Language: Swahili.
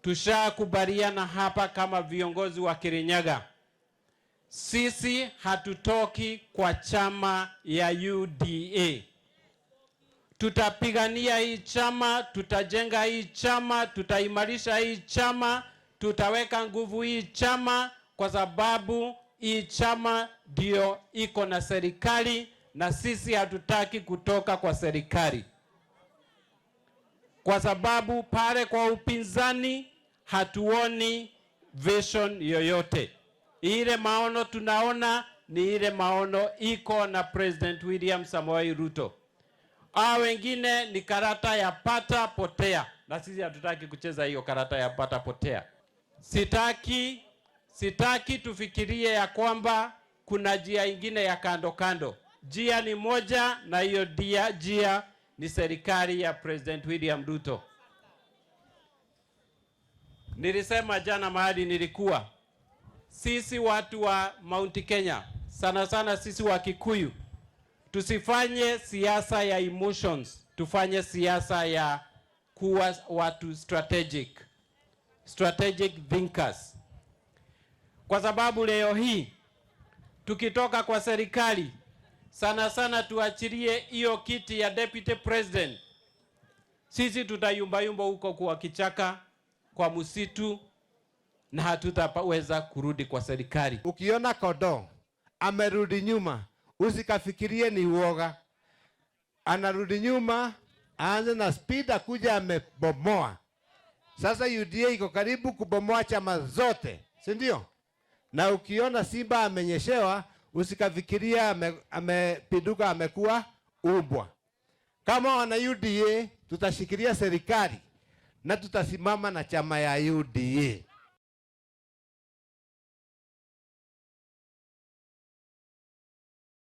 tushakubaliana hapa kama viongozi wa Kirinyaga, sisi hatutoki kwa chama ya UDA. Tutapigania hii chama, tutajenga hii chama, tutaimarisha hii chama, tutaweka nguvu hii chama, kwa sababu hii chama ndio iko na serikali na sisi hatutaki kutoka kwa serikali. Kwa sababu pale kwa upinzani hatuoni vision yoyote. Ile maono tunaona ni ile maono iko na President William Samoei Ruto. Wengine ni karata ya pata potea, na sisi hatutaki kucheza hiyo karata ya pata potea. Sitaki tufikirie ya kwamba kuna njia ingine ya kando kando. Njia ni moja, na hiyo njia ni serikali ya President William Ruto. Nilisema jana mahali nilikuwa, sisi watu wa Mount Kenya, sana sana sisi wa Kikuyu, tusifanye siasa ya emotions, tufanye siasa ya kuwa watu strategic thinkers. Kwa sababu leo hii tukitoka kwa serikali, sana sana tuachilie hiyo kiti ya deputy president, sisi tutayumbayumba huko kwa kichaka, kwa msitu, na hatutaweza kurudi kwa serikali. Ukiona kodoo amerudi nyuma, usikafikirie ni uoga. Anarudi nyuma, aanze na speed, akuja amebomoa. Sasa UDA iko karibu kubomoa chama zote, si ndio? Na ukiona simba amenyeshewa, usikafikiria amepinduka, amekuwa umbwa. Kama wana UDA tutashikilia serikali na tutasimama na chama ya UDA.